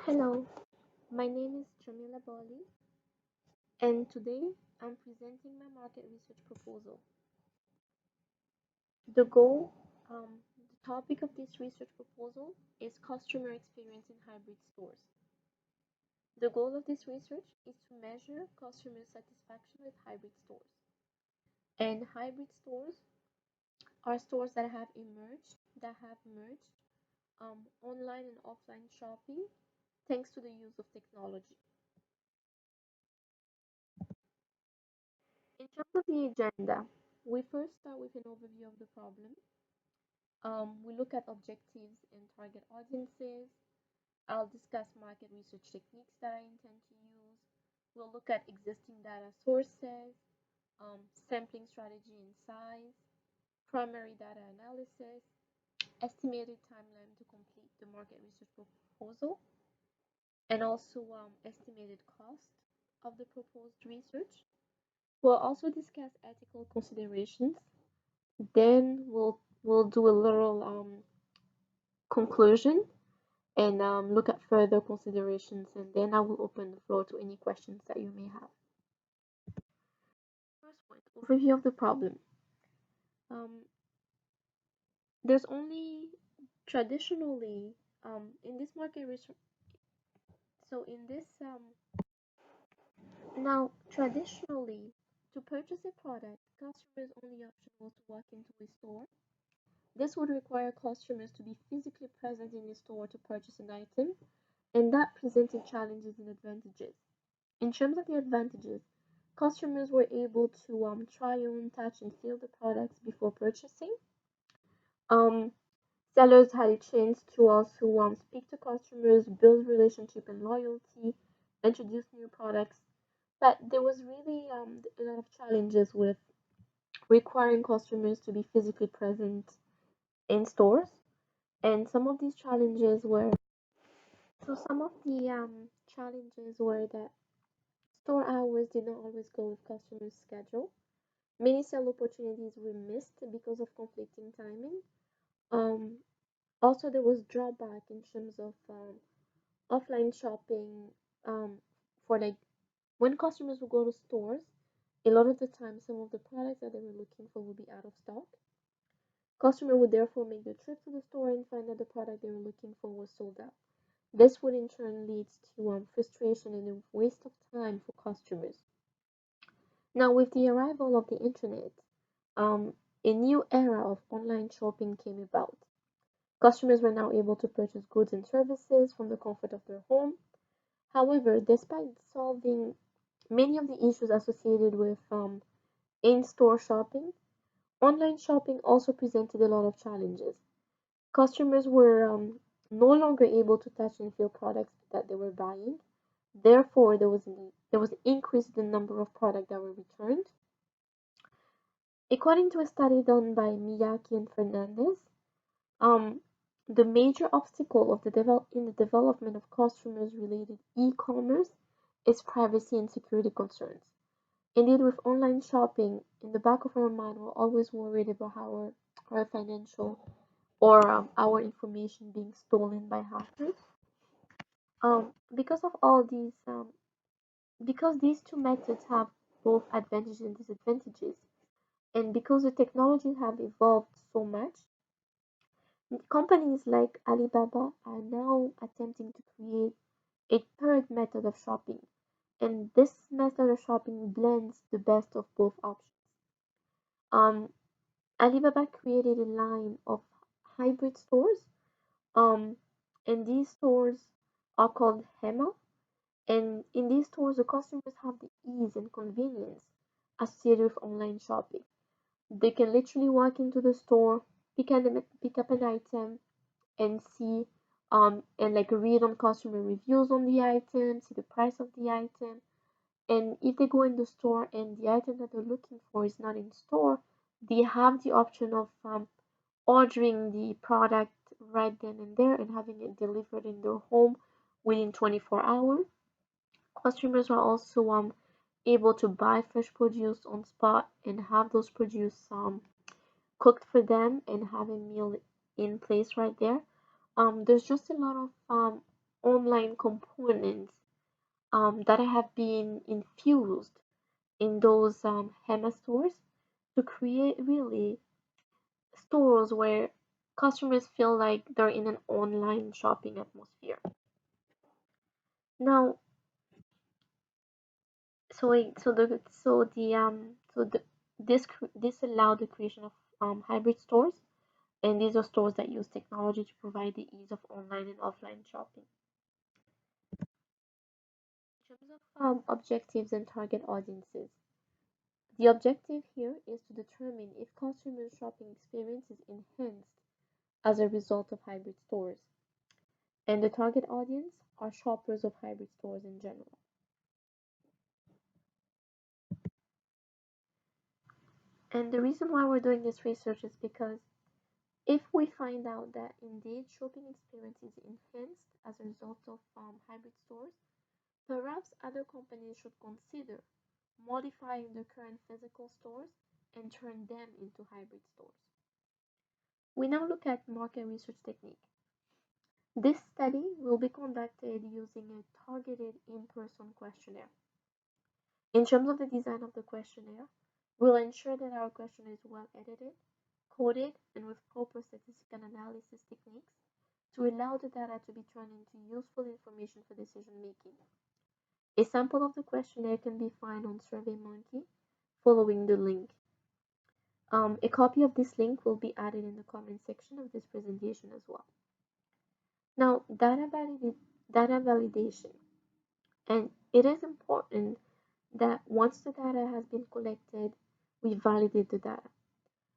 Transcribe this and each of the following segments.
Hello, my name is Jamila Bali, and today I'm presenting my market research proposal. The topic of this research proposal is customer experience in hybrid stores. The goal of this research is to measure customer satisfaction with hybrid stores. And hybrid stores are stores that have merged online and offline shopping thanks to the use of technology. In terms of the agenda, we first start with an overview of the problem. We look at objectives and target audiences. I'll discuss market research techniques that I intend to use. We'll look at existing data sources, sampling strategy and size, primary data analysis, estimated timeline to complete the market research proposal, and also estimated cost of the proposed research. We'll also discuss ethical considerations. Then we'll do a little conclusion and look at further considerations, and then I will open the floor to any questions that you may have. First point, overview of the problem. Um, there's only traditionally in this market research. So in this now traditionally to purchase a product, customers' only option was to walk into a store. This would require customers to be physically present in the store to purchase an item, and that presented challenges and advantages. In terms of the advantages, customers were able to try on, touch, and feel the products before purchasing. Um, Sellers had a chance to also speak to customers, build relationship and loyalty, introduce new products. But there was really a lot of challenges with requiring customers to be physically present in stores. And some of the challenges were that store hours did not always go with customers' schedule. Many sale opportunities were missed because of conflicting timing. Um, Also, there was drawback in terms of offline shopping. For like when customers would go to stores, a lot of the time, some of the products that they were looking for would be out of stock. Customer would therefore make the trip to the store and find that the product they were looking for was sold out. This would in turn lead to frustration and a waste of time for customers. Now, with the arrival of the internet, um, a new era of online shopping came about. Customers were now able to purchase goods and services from the comfort of their home. However, despite solving many of the issues associated with in store shopping, online shopping also presented a lot of challenges. Customers were no longer able to touch and feel products that they were buying. Therefore, there was an increase in the number of products that were returned. According to a study done by Miyake and Fernandez, um, the major obstacle in the development of customers-related e-commerce is privacy and security concerns. Indeed, with online shopping, in the back of our mind, we're always worried about our financial or our information being stolen by hackers. Because of all these, because these two methods have both advantages and disadvantages, and because the technologies have evolved so much, companies like Alibaba are now attempting to create a third method of shopping, and this method of shopping blends the best of both options. Um, Alibaba created a line of hybrid stores, um, and these stores are called Hema. And in these stores, the customers have the ease and convenience associated with online shopping. They can literally walk into the store, pick up an item, and see and like read on customer reviews on the item, see the price of the item. And if they go in the store and the item that they're looking for is not in store, they have the option of ordering the product right then and there and having it delivered in their home within 24 hours. Customers are also able to buy fresh produce on spot and have those produce cooked for them and have a meal in place right there. There's just a lot of online components that have been infused in those HEMA stores to create really stores where customers feel like they're in an online shopping atmosphere. Now, this allowed the creation of hybrid stores, and these are stores that use technology to provide the ease of online and offline shopping. In terms of objectives and target audiences, the objective here is to determine if customers' shopping experience is enhanced as a result of hybrid stores, and the target audience are shoppers of hybrid stores in general. And the reason why we're doing this research is because if we find out that indeed shopping experience is enhanced as a result of hybrid stores, perhaps other companies should consider modifying their current physical stores and turn them into hybrid stores. We now look at market research technique. This study will be conducted using a targeted in-person questionnaire. In terms of the design of the questionnaire, we'll ensure that our questionnaire is well edited, coded, and with proper statistical analysis techniques to allow the data to be turned into useful information for decision making. A sample of the questionnaire can be found on SurveyMonkey following the link. A copy of this link will be added in the comment section of this presentation as well. Now, data validation. And it is important that once the data has been collected, we validate the data.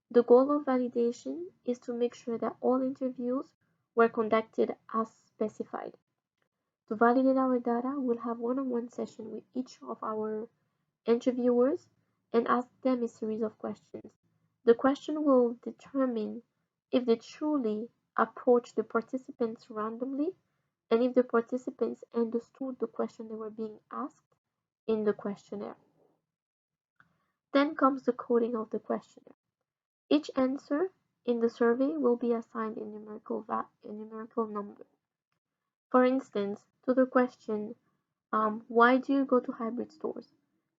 The goal of validation is to make sure that all interviews were conducted as specified. To validate our data, we'll have one-on-one session with each of our interviewers and ask them a series of questions. The question will determine if they truly approach the participants randomly and if the participants understood the question they were being asked in the questionnaire. Then comes the coding of the questionnaire. Each answer in the survey will be assigned a numerical number. For instance, to the question, why do you go to hybrid stores?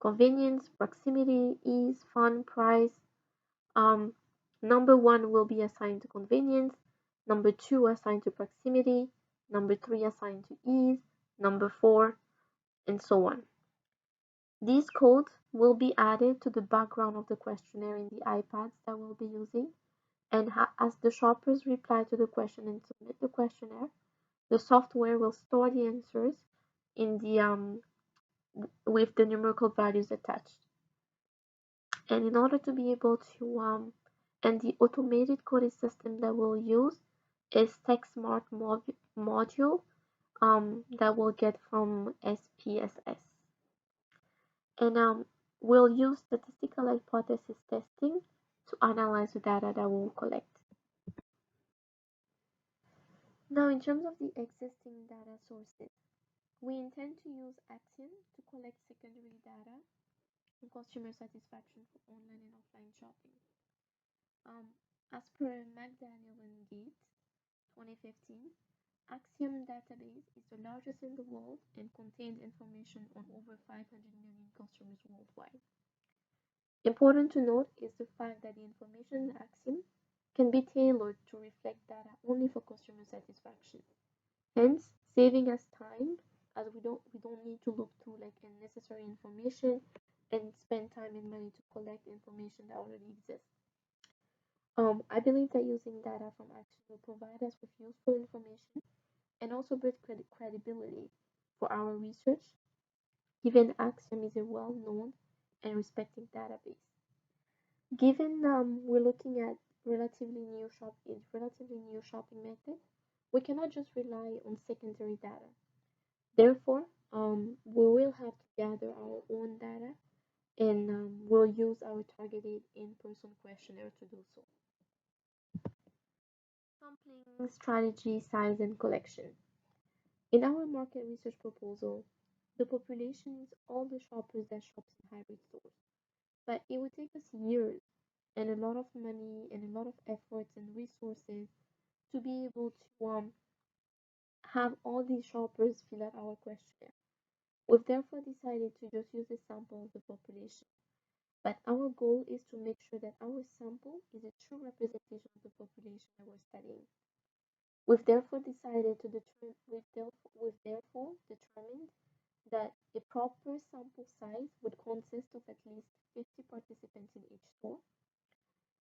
Convenience, proximity, ease, fun, price. Um, Number one will be assigned to convenience, number two assigned to proximity, number three assigned to ease, number four, and so on. These codes will be added to the background of the questionnaire in the iPads that we'll be using, and as the shoppers reply to the question and submit the questionnaire, the software will store the answers in the with the numerical values attached. And in order to be able to and the automated coding system that we'll use is TechSmart module that we'll get from SPSS. And we'll use statistical hypothesis testing to analyze the data that we'll collect. Now, in terms of the existing data sources, we intend to use Axiom to collect secondary data on customer satisfaction for online and offline shopping. As per McDaniel and Gates, 2015, Axiom database is the largest in the world and contains information on over 500 million customers worldwide. Important to note is the fact that the information in Axiom can be tailored to reflect data only for customer satisfaction, hence saving us time as we don't need to look through like unnecessary information and spend time and money to collect information that already exists. I believe that using data from Axiom will provide us with useful information and also build credibility for our research, given Axiom is a well-known and respected database. Given we're looking at relatively new shopping method, we cannot just rely on secondary data. Therefore, we will have to gather our own data and we'll use our targeted in-person questionnaire to do so. Sampling strategy, size, and collection. In our market research proposal, the population is all the shoppers that shop in hybrid stores, but it would take us years and a lot of money and a lot of efforts and resources to be able to have all these shoppers fill out our questionnaire. We've therefore decided to just use a sample of the population. But our goal is to make sure that our sample is a true representation of the population that we're studying. We've therefore decided to determine, we've therefore determined that a proper sample size would consist of at least 50 participants in each store.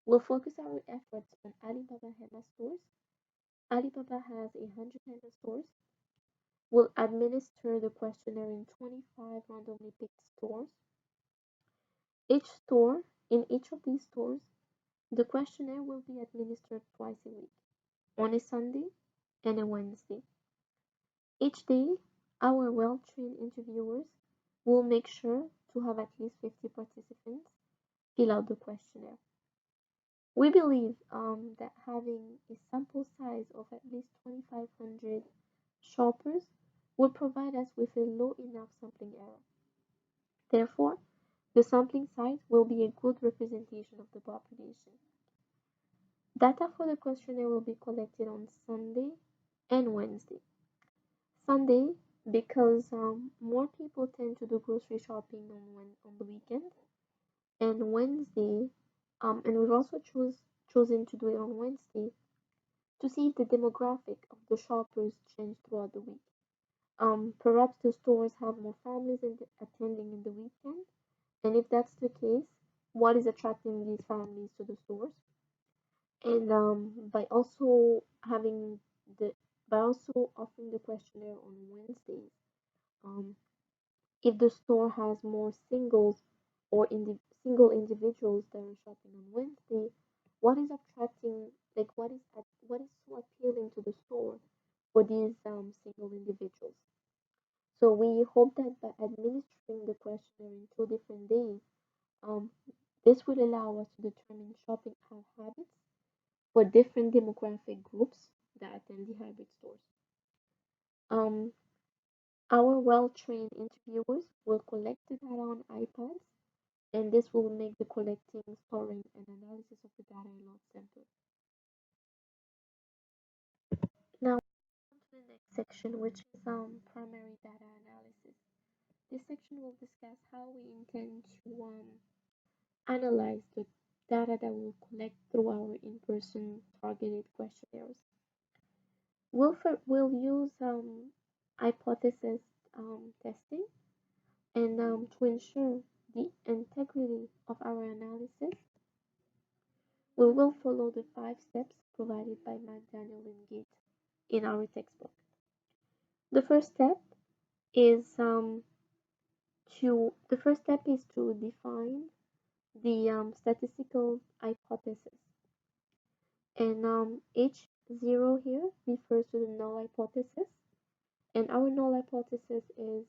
We'll focus our efforts on Alibaba Hema stores. Alibaba has 100 Hema stores. We'll administer the questionnaire in 25 randomly picked stores. Each store, in each of these stores, the questionnaire will be administered twice a week, on a Sunday and a Wednesday. Each day, our well-trained interviewers will make sure to have at least 50 participants fill out the questionnaire. We believe that having a sample size of at least 2,500 shoppers will provide us with a low enough sampling error. Therefore, the sampling size will be a good representation of the population. Data for the questionnaire will be collected on Sunday and Wednesday. Sunday, because more people tend to do grocery shopping on the weekend, and Wednesday, and we've also chosen to do it on Wednesday to see if the demographic of the shoppers change throughout the week. Perhaps the stores have more families attending in the weekend, and if that's the case, what is attracting these families to the stores? And the by also offering the questionnaire on Wednesdays, um, if the store has more singles or single individuals that are shopping on Wednesday, what is attracting, like what is so appealing to the store for these single individuals? So we hope that by administering the questionnaire in 2 different days, um, this will allow us to determine shopping habits for different demographic groups that attend the hybrid stores. Um, our well-trained interviewers will collect the data on iPads, and this will make the collecting, storing, and analysis of the data a lot simpler. Now, on to the next section, which is primary data analysis. This section will discuss how we intend to analyze the data that we'll collect through our in-person targeted questionnaires. We'll use hypothesis testing, and to ensure the integrity of our analysis, we will follow the 5 steps provided by McDaniel and Gate in our textbook. The first step is to define the statistical hypothesis, and H0 here refers to the null hypothesis, and our null hypothesis is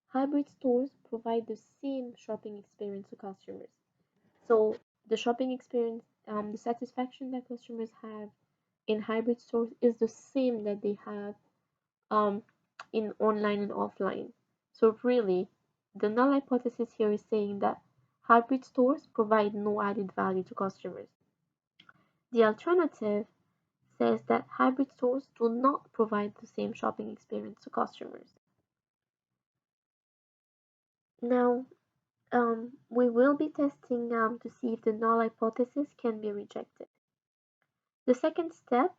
hybrid stores provide the same shopping experience to customers. So the shopping experience, the satisfaction that customers have in hybrid stores is the same that they have um, in online and offline. So really, the null hypothesis here is saying that hybrid stores provide no added value to customers. The alternative says that hybrid stores do not provide the same shopping experience to customers. Now, we will be testing to see if the null hypothesis can be rejected. The second step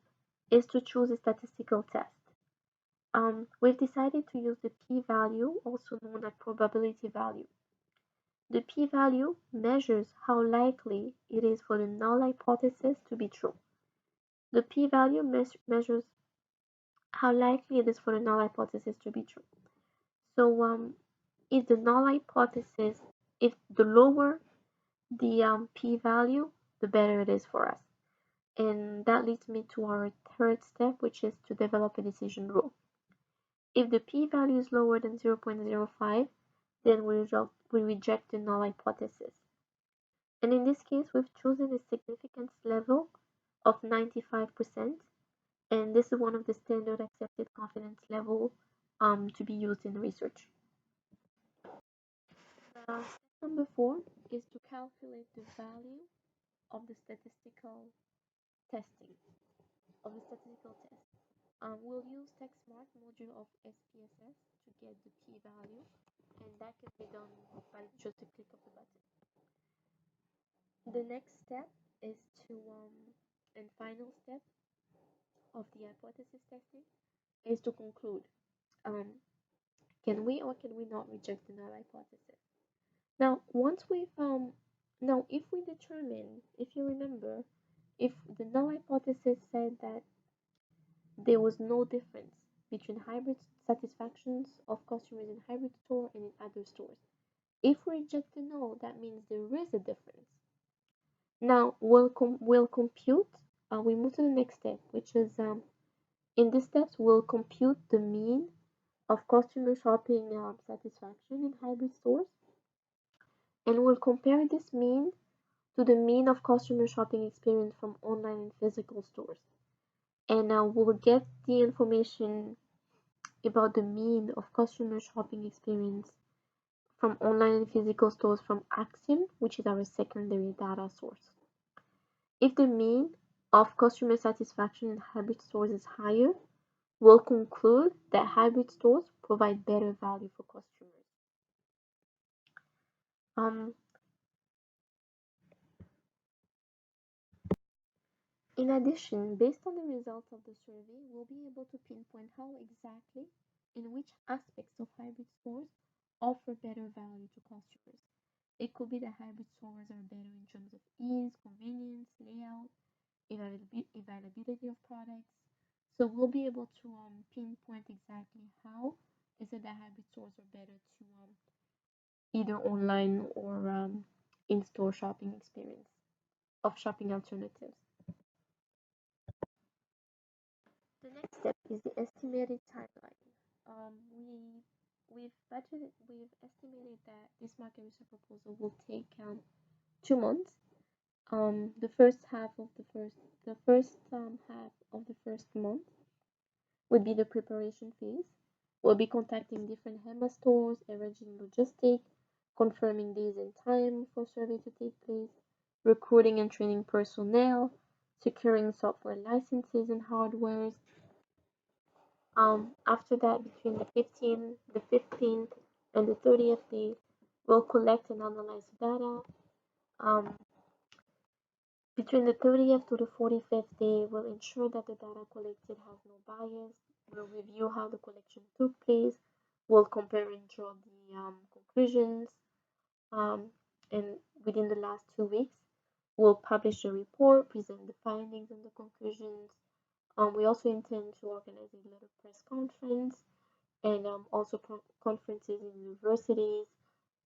is to choose a statistical test. We've decided to use the p-value, also known as probability value. The p-value measures how likely it is for the null hypothesis to be true. The p-value measures how likely it is for the null hypothesis to be true. So if the null hypothesis, if the lower the p-value, the better it is for us. And that leads me to our third step, which is to develop a decision rule. If the p-value is lower than 0.05, then we reject the null hypothesis. And in this case, we've chosen a significance level of 95%, and this is one of the standard accepted confidence level to be used in research. Step number 4 is to calculate the value of the statistical testing, of the statistical test. We'll use TechSmart module of SPSS to get the p-value, and that can be done by just a click of the button. The next step is and final step of the hypothesis testing is to conclude. Um, can we or can we not reject the null hypothesis? Now, now if we determine, if you remember, if the null hypothesis said that there was no difference between hybrid satisfactions of customers in hybrid store and in other stores. If we reject the null, that means there is a difference. Now we'll compute. We move to the next step, which is in this step we'll compute the mean of customer shopping satisfaction in hybrid stores, and we'll compare this mean to the mean of customer shopping experience from online and physical stores. And we'll get the information about the mean of customer shopping experience from online and physical stores from Axiom, which is our secondary data source. If the mean of customer satisfaction in hybrid stores is higher, we'll conclude that hybrid stores provide better value for customers. In addition, based on the results of the survey, we'll be able to pinpoint how exactly in which aspects of hybrid stores offer better value to customers. It could be that hybrid stores are better in terms of ease, convenience, layout, availability of products. So we'll be able to pinpoint exactly how is it that hybrid stores are better to either online or in-store shopping experience of shopping alternatives. The next step is the estimated timeline. We've estimated that this market research proposal will take 2 months. The first half of the first month would be the preparation phase. We'll be contacting different HEMA stores, arranging logistics, confirming days and time for survey to take place, recruiting and training personnel, securing software licenses and hardwares. After that, between the 15th and the 30th day, we'll collect and analyze data. Between the 30th to the 45th day, we'll ensure that the data collected has no bias. We'll review how the collection took place. We'll compare and draw the conclusions. And within the last 2 weeks, we'll publish a report, present the findings and the conclusions. We also intend to organize a little press conference and also conferences in universities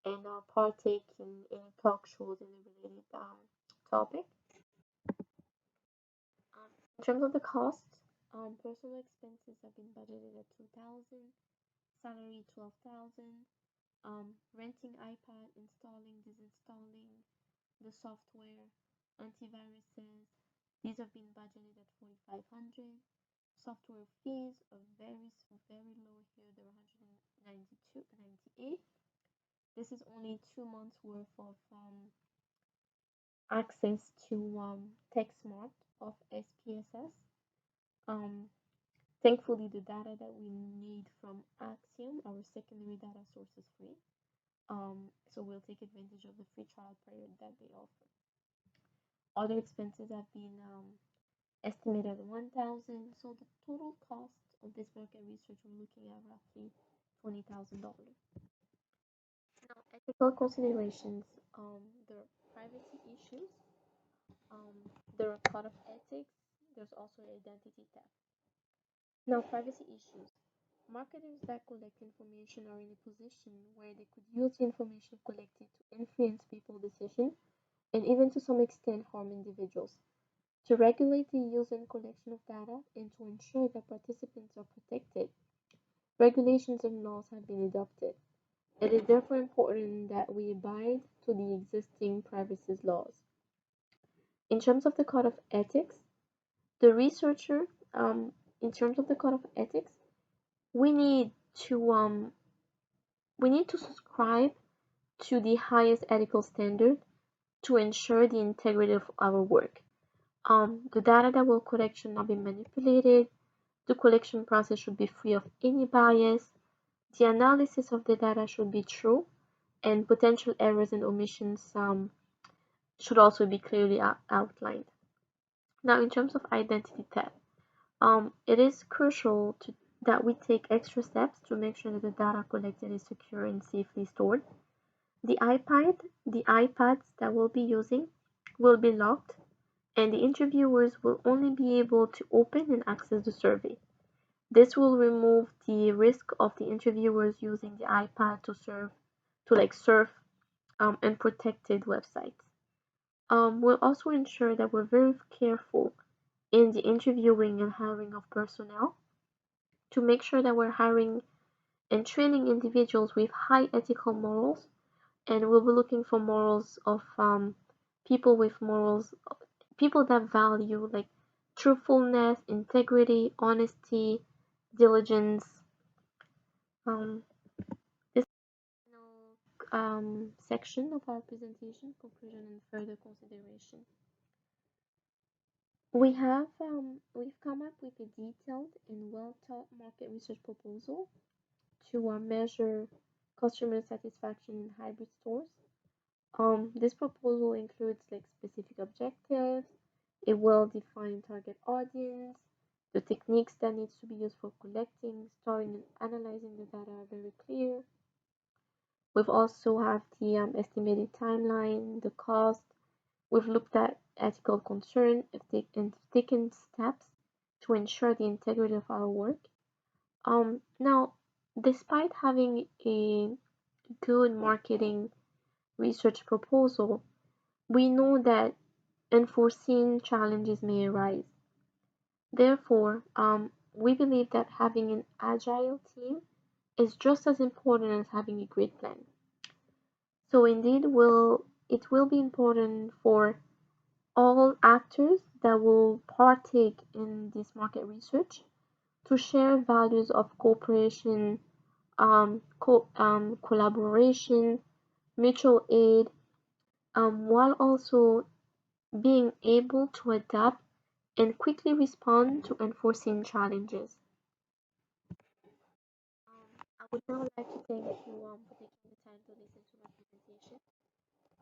and partake in talk shows in the related topic. In terms of the cost, personal expenses have been budgeted at 2,000, salary 12,000, renting iPad, installing, disinstalling the software, antiviruses. These have been budgeted at 4,500. Software fees are very low here. They're 198. This is only 2 months worth of access to TechSmart of SPSS. Thankfully, the data that we need from Axiom, our secondary data source, is free. So we'll take advantage of the free trial period that they offer. Other expenses have been estimated at 1,000. So the total cost of this market research, we're looking at roughly $20,000. Now, ethical considerations. There are privacy issues. There are code of ethics. There's also identity theft. Now, privacy issues. Marketers that collect information are in a position where they could use the information collected to influence people's decisions and even to some extent harm individuals. To regulate the use and collection of data and to ensure that participants are protected, regulations and laws have been adopted. It is therefore important that we abide to the existing privacy laws. In terms of the code of ethics, the researcher, in terms of the code of ethics, we need to subscribe to the highest ethical standard to ensure the integrity of our work. The data that we'll collect should not be manipulated. The collection process should be free of any bias. The analysis of the data should be true, and potential errors and omissions should also be clearly outlined. Now, in terms of identity theft, it is crucial that we take extra steps to make sure that the data collected is secure and safely stored. The iPads that we'll be using will be locked, and the interviewers will only be able to open and access the survey. This will remove the risk of the interviewers using the iPad to surf unprotected websites. We'll also ensure that we're very careful in the interviewing and hiring of personnel to make sure that we're hiring and training individuals with high ethical morals, and we'll be looking for morals of people with morals, people that value like truthfulness, integrity, honesty, diligence. Um, this final section of our presentation, conclusion and further consideration. We've come up with a detailed and well thought market research proposal to measure customer satisfaction in hybrid stores. This proposal includes like specific objectives, a well-defined target audience, the techniques that needs to be used for collecting, storing, and analyzing the data are very clear. We've also have the estimated timeline, the cost. We've looked at ethical concern and taken steps to ensure the integrity of our work. Now, despite having a good marketing research proposal, we know that unforeseen challenges may arise. Therefore, we believe that having an agile team is just as important as having a great plan. So indeed, it will be important for all actors that will partake in this market research to share values of cooperation, collaboration, mutual aid, while also being able to adapt and quickly respond to unforeseen challenges. I would now like to thank you for taking the time to listen to my presentation.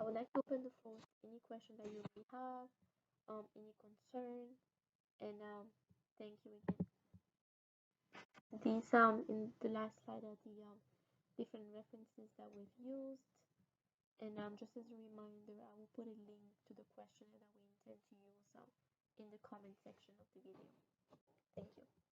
I would like to open the floor to any question that you may have, any concern, and thank you again. These in the last slide are the different references that we've used, and just as a reminder, I will put a link to the questionnaire that we intend to use in the comment section of the video. Thank you.